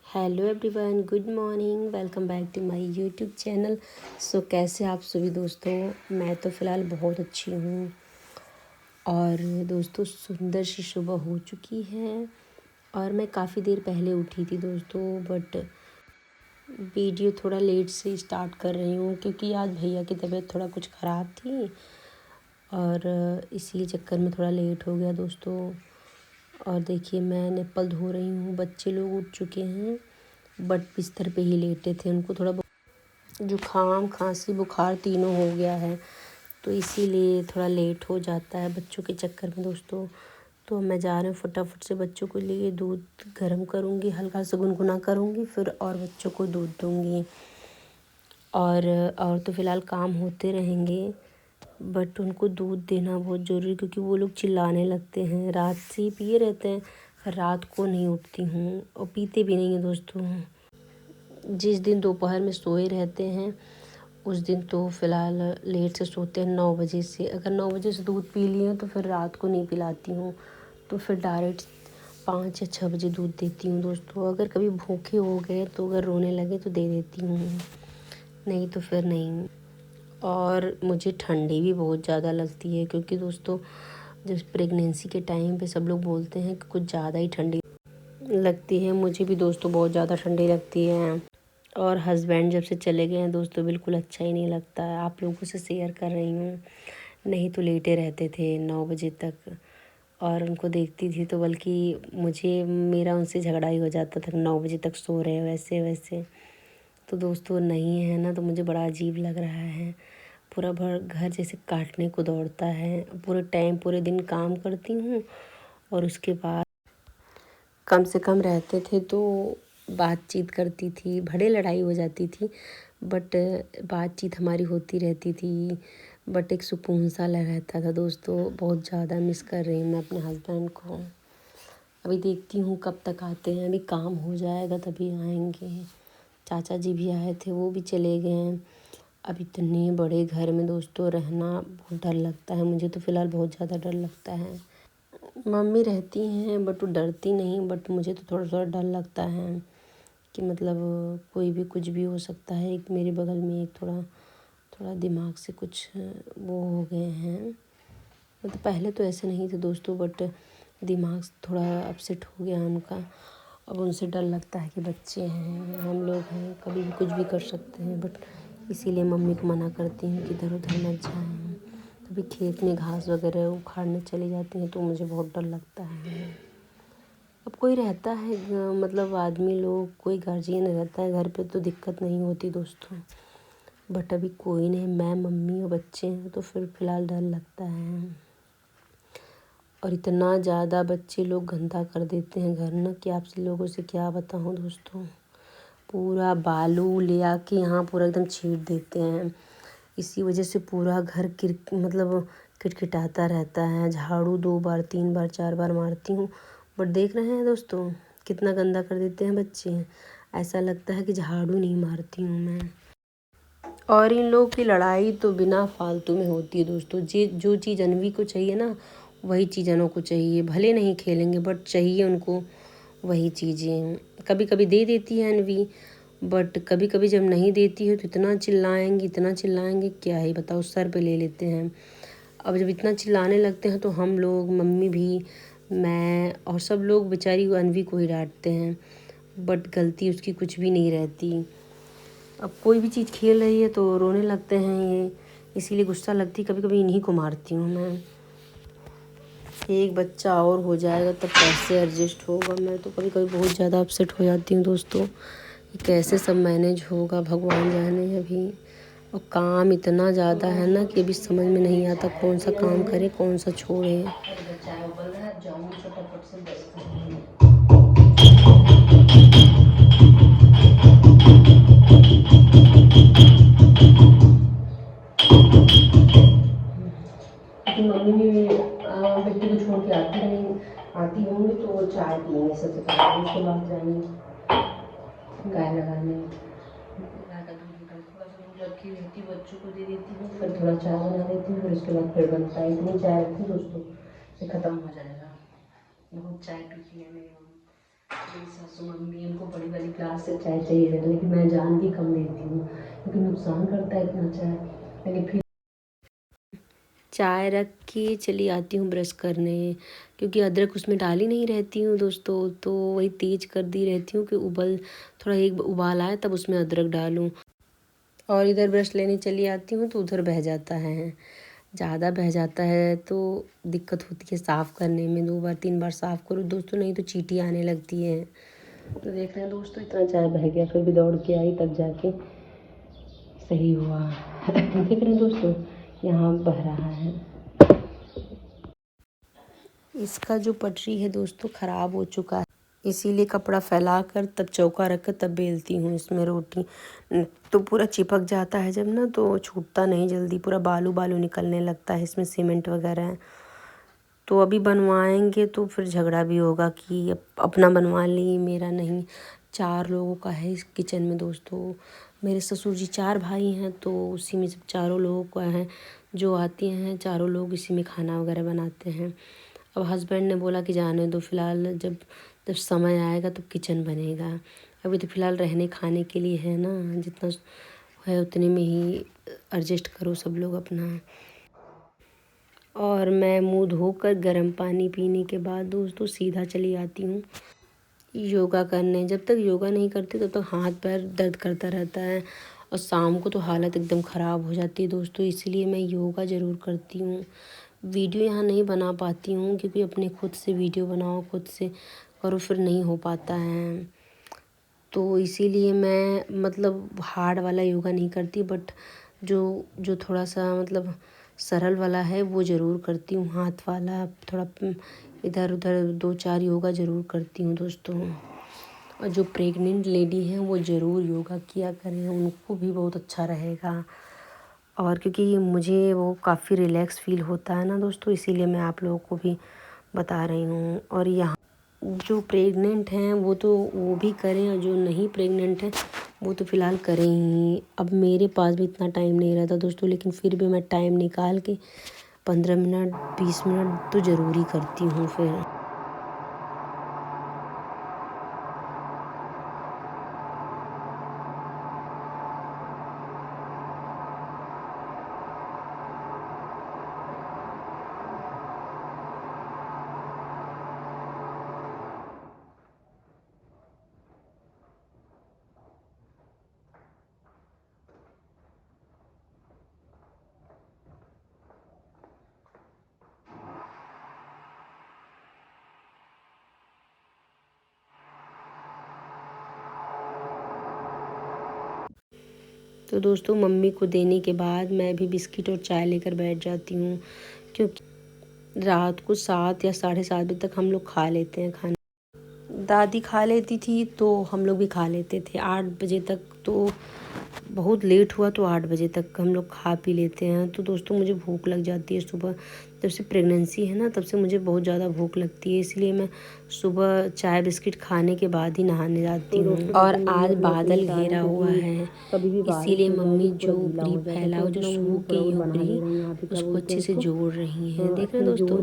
Hello everyone, good morning. Welcome back to my YouTube channel. कैसे आप सभी दोस्तों? मैं तो फ़िलहाल बहुत अच्छी हूँ। और दोस्तों, सुंदर सी सुबह हो चुकी है और मैं काफ़ी देर पहले उठी थी दोस्तों, बट वीडियो थोड़ा लेट से स्टार्ट कर रही हूँ क्योंकि आज भैया की तबीयत थोड़ा कुछ ख़राब थी और इसी चक्कर में थोड़ा लेट हो गया दोस्तों। और देखिए, मैं निप्पल धो रही हूँ। बच्चे लोग उठ चुके हैं बट बिस्तर पे ही लेटे थे। उनको थोड़ा जुकाम, खांसी, बुखार तीनों हो गया है, तो इसीलिए थोड़ा लेट हो जाता है बच्चों के चक्कर में दोस्तों। तो मैं जा रही हूँ फटाफट से बच्चों के लिए दूध गर्म करूँगी, हल्का सा गुनगुना करूँगी, फिर और बच्चों को दूध दूँगी। और तो फ़िलहाल काम होते रहेंगे बट उनको दूध देना बहुत ज़रूरी, क्योंकि वो लोग चिल्लाने लगते हैं। रात से ही पिए रहते हैं, रात को नहीं उठती हूँ और पीते भी नहीं हैं दोस्तों। जिस दिन दोपहर में सोए रहते हैं उस दिन तो फ़िलहाल लेट से सोते हैं 9 बजे से। अगर 9 बजे से दूध पी लिए तो फिर रात को नहीं पिलाती हूँ, तो फिर डायरेक्ट 5 या 6 बजे दूध देती हूँ दोस्तों। अगर कभी भूखे हो गए तो अगर रोने लगे तो दे देती हूँ, नहीं तो फिर नहीं। और मुझे ठंडी भी बहुत ज़्यादा लगती है, क्योंकि दोस्तों जब प्रेगनेंसी के टाइम पे सब लोग बोलते हैं कि कुछ ज़्यादा ही ठंडी लगती है। मुझे भी दोस्तों बहुत ज़्यादा ठंडी लगती है। और हस्बैंड जब से चले गए हैं दोस्तों, बिल्कुल अच्छा ही नहीं लगता है। आप लोगों से शेयर कर रही हूँ, नहीं तो लेटे रहते थे 9 बजे तक और उनको देखती थी तो बल्कि मेरा उनसे झगड़ा ही हो जाता था, 9 बजे तक सो रहे हो ऐसे वैसे। तो दोस्तों नहीं है ना, तो मुझे बड़ा अजीब लग रहा है। पूरा भर घर जैसे काटने को दौड़ता है। पूरे दिन काम करती हूँ और उसके बाद कम से कम रहते थे तो बातचीत करती थी, भले लड़ाई हो जाती थी बट बातचीत हमारी होती रहती थी। बट एक सुकून सा रहता था दोस्तों। बहुत ज़्यादा मिस कर रही हूँ मैं अपने हस्बैंड को। अभी देखती हूँ कब तक आते हैं, अभी काम हो जाएगा तभी आएंगे। चाचा जी भी आए थे, वो भी चले गए हैं। अब इतने बड़े घर में दोस्तों रहना बहुत डर लगता है। मुझे तो फ़िलहाल बहुत ज़्यादा डर लगता है। मम्मी रहती हैं बट वो डरती नहीं, बट मुझे तो थोड़ा थोड़ा डर लगता है कि मतलब कोई भी कुछ भी हो सकता है। एक मेरे बगल में एक थोड़ा थोड़ा दिमाग से कुछ वो हो गए हैं। मतलब पहले तो ऐसे नहीं थे दोस्तों, बट दिमाग थोड़ा अपसेट हो गया उनका। अब उनसे डर लगता है कि बच्चे हैं, हम लोग हैं, कभी भी कुछ भी कर सकते हैं। बट इसीलिए मम्मी को मना करती हूँ कि इधर उधर मत जाएं। कभी खेत में घास वगैरह उखाड़ने चली जाती हैं तो मुझे बहुत डर लगता है। अब कोई रहता है मतलब आदमी लोग, कोई गार्जियन रहता है घर पे तो दिक्कत नहीं होती दोस्तों। बट अभी कोई नहीं, मैं, मम्मी और बच्चे हैं, तो फिर फ़िलहाल डर लगता है। और इतना ज़्यादा बच्चे लोग गंदा कर देते हैं घर ना, कि आपसे लोगों से क्या बताऊँ दोस्तों। पूरा बालू ले आके यहाँ पूरा एकदम छीट देते हैं। इसी वजह से पूरा घर मतलब किटकिटाता रहता है। झाड़ू 2 बार 3 बार 4 बार मारती हूँ, बट देख रहे हैं दोस्तों कितना गंदा कर देते हैं बच्चे। ऐसा लगता है कि झाड़ू नहीं मारती हूँ मैं। और इन लोगों की लड़ाई तो बिना फालतू में होती है दोस्तों। जो चीज़ अनवी को चाहिए ना, वही चीज़ अनु को चाहिए। भले नहीं खेलेंगे बट चाहिए उनको वही चीज़ें। कभी कभी दे देती है अनवी, बट कभी कभी जब नहीं देती है तो इतना चिल्लाएंगे क्या ही बताओ, सर पे ले लेते हैं। अब जब इतना चिल्लाने लगते हैं तो हम लोग, मम्मी भी, मैं और सब लोग बेचारी अनवी को ही डांटते हैं, बट गलती उसकी कुछ भी नहीं रहती। अब कोई भी चीज़ खेल रही है तो रोने लगते हैं ये, इसीलिए गुस्सा लगती, कभी कभी इन्हीं को मारती हूँ मैं। एक बच्चा और हो जाएगा तब कैसे एडजस्ट होगा। मैं तो कभी कभी बहुत ज़्यादा अपसेट हो जाती हूँ दोस्तों, कि कैसे सब मैनेज होगा, भगवान जाने। अभी और काम इतना ज़्यादा है ना कि अभी समझ में नहीं आता कौन सा काम करें कौन सा छोड़ें। मम्मी भी बेटी को छोड़ के आती होंगी तो वो चाय पियेंगे सबसे पहले, उसके बाद जाएंगे गाय लगाने। गाय का दूध निकाल, थोड़ा सा दूध रखी रहती, बच्चों को दे देती हूँ, फिर थोड़ा चाय बना देती हूँ, फिर उसके बाद फिर बनता है। इतनी चाय रखती हूँ दोस्तों फिर ख़त्म हो जाएगा। बहुत चाय पीती है मेरी मम्मी, मेरी सासू मम्मी। उनको बड़ी वाली ग्लास से चाय चाहिए रहता है, लेकिन मैं जान भी कम देती हूँ क्योंकि नुकसान करता है इतना चाय। लेकिन फिर चाय रख के चली आती हूँ ब्रश करने, क्योंकि अदरक उसमें डाली नहीं रहती हूँ दोस्तों, तो वही तेज कर दी रहती हूँ कि थोड़ा एक उबाल आए तब उसमें अदरक डालूँ। और इधर ब्रश लेने चली आती हूँ तो उधर बह जाता है, ज़्यादा बह जाता है तो दिक्कत होती है साफ़ करने में। 2 बार 3 बार साफ़ करो दोस्तों, नहीं तो चींटी आने लगती है। तो देख रहे हैं दोस्तों, इतना चाय बह गया, फिर भी दौड़ के आई तब जाके सही हुआ। देख रहे हैं दोस्तों, यहाँ बह रहा है। इसका जो पटरी है दोस्तों ख़राब हो चुका है, इसीलिए कपड़ा फैला कर तब चौका रख कर तब बेलती हूँ इसमें रोटी। तो पूरा चिपक जाता है जब ना, तो छूटता नहीं जल्दी, पूरा बालू बालू निकलने लगता है, इसमें सीमेंट वगैरह है। तो अभी बनवाएंगे तो फिर झगड़ा भी होगा कि अपना बनवा ली, मेरा नहीं। 4 लोगों का है इस किचन में दोस्तों। मेरे ससुर जी 4 भाई हैं, तो उसी में जब चारों लोगों का है, जो आती हैं चारों लोग इसी में खाना वगैरह बनाते हैं। अब हस्बैंड ने बोला कि जाने दो फ़िलहाल, जब जब समय आएगा तो किचन बनेगा। अभी तो फ़िलहाल रहने खाने के लिए है ना, जितना है उतने में ही एडजस्ट करो सब लोग अपना। और मैं मुँह धोकर गर्म पानी पीने के बाद दोस्तों सीधा चली आती हूँ योगा करने। जब तक योगा नहीं करती तब तक हाथ पैर दर्द करता रहता है, और शाम को तो हालत एकदम ख़राब हो जाती है दोस्तों। इसीलिए मैं योगा ज़रूर करती हूँ। वीडियो यहाँ नहीं बना पाती हूँ क्योंकि अपने खुद से वीडियो बनाओ, खुद से करो, फिर नहीं हो पाता है। तो इसीलिए मैं मतलब हार्ड वाला योगा नहीं करती, बट जो जो थोड़ा सा मतलब सरल वाला है वो ज़रूर करती हूँ। हाथ वाला थोड़ा इधर उधर 2-4 योगा ज़रूर करती हूँ दोस्तों। और जो प्रेग्नेंट लेडी हैं वो ज़रूर योगा किया करें, उनको भी बहुत अच्छा रहेगा। और क्योंकि मुझे वो काफ़ी रिलैक्स फील होता है ना दोस्तों, इसीलिए मैं आप लोगों को भी बता रही हूँ। और यहाँ जो प्रेग्नेंट हैं वो भी करें, और जो नहीं प्रेग्नेंट हैं वो तो फ़िलहाल करें ही। अब मेरे पास भी इतना टाइम नहीं रहता दोस्तों, लेकिन फिर भी मैं टाइम निकाल के 15 मिनट 20 मिनट तो ज़रूर ही करती हूँ फिर। तो दोस्तों मम्मी को देने के बाद मैं भी बिस्किट और चाय लेकर बैठ जाती हूँ, क्योंकि रात को 7 या 7:30 बजे तक हम लोग खा लेते हैं खाना। दादी खा लेती थी तो हम लोग भी खा लेते थे 8 बजे तक, तो बहुत लेट हुआ तो 8 बजे तक हम लोग खा पी लेते हैं। तो दोस्तों मुझे भूख लग जाती है सुबह, जब से प्रेगनेंसी है ना तब से मुझे बहुत ज़्यादा भूख लगती है, इसलिए मैं सुबह चाय बिस्किट खाने के बाद ही नहाने जाती हूँ। और आज बादल घेरा हुआ है, इसीलिए मम्मी जो ऊपरी फैलाओ जो सूख गई है ऊपरी, उसको अच्छे से जोड़ रही हैं। देख रहे हैं दोस्तों,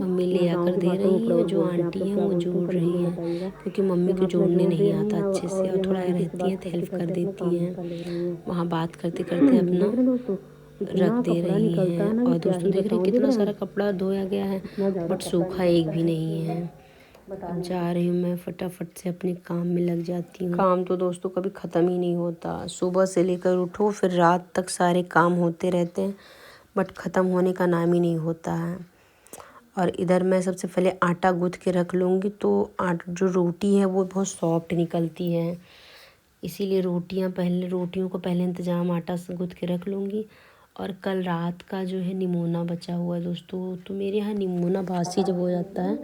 मम्मी ले आकर दे रही हैं, जो आंटी हैं वो जोड़ रही हैं, क्योंकि मम्मी को जोड़ने नहीं आता अच्छे से, और थोड़ा रहती हैं तो हेल्प कर देती हैं। वहाँ बात करते करते अपना रख दे रही हैं। और दोस्तों देख रहे हैं कितना सारा कपड़ा धोया गया है, बट सूखा एक भी नहीं है। अब जा रही हूँ मैं, फटाफट से अपने काम में लग जाती हूँ। काम तो दोस्तों कभी ख़त्म ही नहीं होता, सुबह से लेकर उठो फिर रात तक सारे काम होते रहते हैं, बट ख़त्म होने का नाम ही नहीं होता है। और इधर मैं सबसे पहले आटा गूँथ के रख लूँगी, तो जो रोटी है वो बहुत सॉफ्ट निकलती है, इसीलिए रोटियों को पहले इंतज़ाम आटा से गूँथ के रख लूँगी। और कल रात का जो है निमोना बचा हुआ है दोस्तों, तो मेरे यहाँ निमोना बासी जब हो जाता है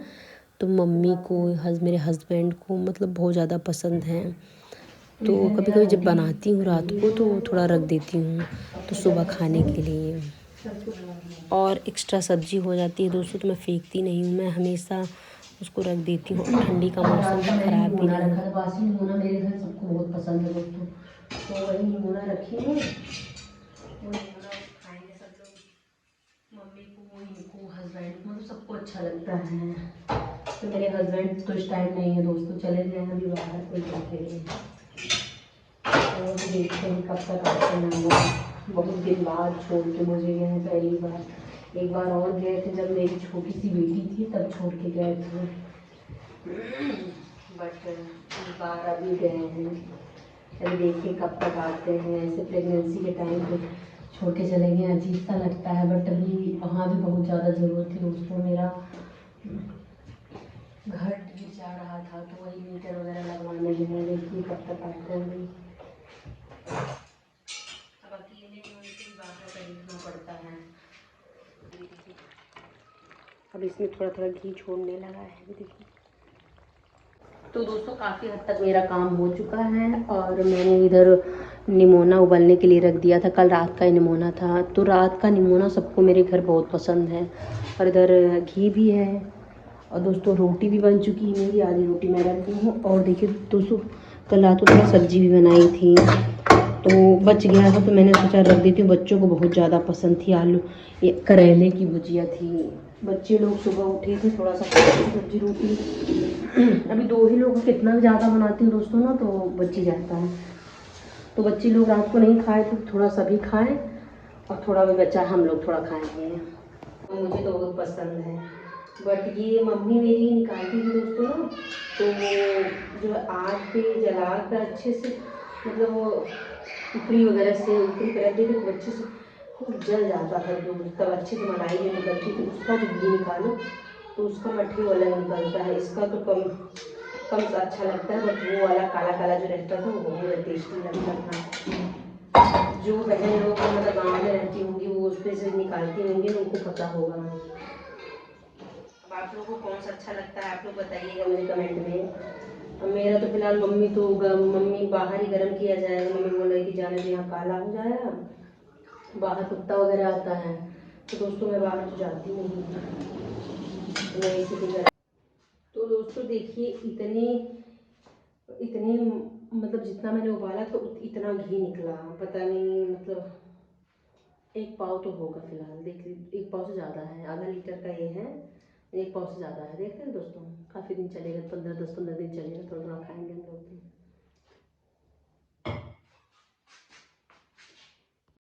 तो मम्मी को मेरे हस्बैंड को मतलब बहुत ज़्यादा पसंद है। तो कभी कभी जब बनाती हूँ रात को तो थोड़ा रख देती हूँ, तो सुबह खाने के लिए। और एक्स्ट्रा सब्जी हो जाती है दोस्तों तो मैं फेंकती नहीं हूँ, मैं हमेशा उसको रख देती हूँ। ठंडी का मौसम है, ख़राब भी नहीं होता। बासी निमोना मेरे घर सबको बहुत पसंद है दोस्तों, तो वही निमोना रखी हूँ, वो निमोना खाएंगे सब लोग। मम्मी को, इनको, हस्बैंड को, मतलब सबको अच्छा लगता है। तो मेरे हस्बैंड तो इस टाइम नहीं है दोस्तों, चले गए हैं अभी बाहर कोई देखे लिए। और देखते हैं कब तक आते हैं वो। बहुत दिन बाद छोड़ के मुझे गए हैं पहली बार। एक बार और गए थे जब मेरी छोटी सी बेटी थी, तब छोड़ के गए थे। बट इस बार अभी गए हैं। अभी देखिए कब तक आते हैं। ऐसे प्रेगनेंसी के टाइम पे छोड़ के चले गए, अजीब सा लगता है। बट अभी वहाँ भी बहुत ज़्यादा ज़रूरत थी दोस्तों। मेरा घर गिर जा रहा था, तो वही मीटर वगैरह लगवाने गए। देखिए कब तक आते हैं। अब अकेले में उनसे बाहर खरीदना पड़ता है। अब इसमें थोड़ा थोड़ा घी छोड़ने लगा है, देखिए। तो दोस्तों काफ़ी हद तक मेरा काम हो चुका है और मैंने इधर निमोना उबलने के लिए रख दिया था। कल रात का ही निमोना था, तो रात का निमोना सबको मेरे घर बहुत पसंद है। और इधर घी भी है और दोस्तों रोटी भी बन चुकी है मेरी। आधी रोटी मैं रख दी हूँ। और देखिए दोस्तों कल रात को थोड़ा सब्जी भी बनाई थी, तो बच गया था, तो मैंने सोचा रख देती हूँ। बच्चों को बहुत ज़्यादा पसंद थी। आलू ये करेले की भुजिया थी। बच्चे लोग सुबह उठे थे, थोड़ा सा सब्जी रोटी। अभी 2 ही लोग, कितना ज़्यादा बनाती हूँ दोस्तों ना, तो बच ही जाता है। तो बच्चे लोग रात को नहीं खाए थे, थोड़ा सा भी खाएँ और थोड़ा भी बचा, हम लोग थोड़ा खाएंगे। मुझे तो बहुत पसंद है। बट ये मम्मी मेरी निकालती थी दोस्तों ना, तो वो जो आग पे जला कर अच्छे से, मतलब वो ऊपरी वगैरह से ऊपरी कर देते तो अच्छे से खूब जल जाता था दूध। तब अच्छे से मलाई जो निकलती थी, उसका जो घी निकालो तो उसका मट्ठी वाला निकलता है। इसका तो कम कम अच्छा लगता है, बट वो वाला काला काला जो रहता था वो बहुत टेस्टी लगता था। जो बहन लोग मतलब गाँव में रहती होंगी वो उस पर से निकालती होंगी, उनको पता होगा। अब आप लोगों को कौन सा अच्छा लगता है आप लोग बताइएगा मुझे कमेंट में। अब मेरा तो फिलहाल मम्मी बाहर ही गर्म किया जाएगा। मम्मी बोल रही कि जाने से यहाँ काला हो जाएगा, बाहर कुत्ता वगैरह आता है। तो दोस्तों मैं बाहर तो जाती नहीं, तो मैं इसी के। तो दोस्तों देखिए इतनी इतनी मतलब जितना मैंने उबाला था इतना घी निकला, पता नहीं मतलब 1 पाव तो होगा फिलहाल। देख लीजिए 1 पाव से ज़्यादा है, आधा लीटर का ये है। 1 पाव से ज़्यादा है। देखते हैं दोस्तों, काफ़ी दिन चलेगा, 15 10 15 दिन चलेगा, थोड़ा थोड़ा खाएंगे हम लोग।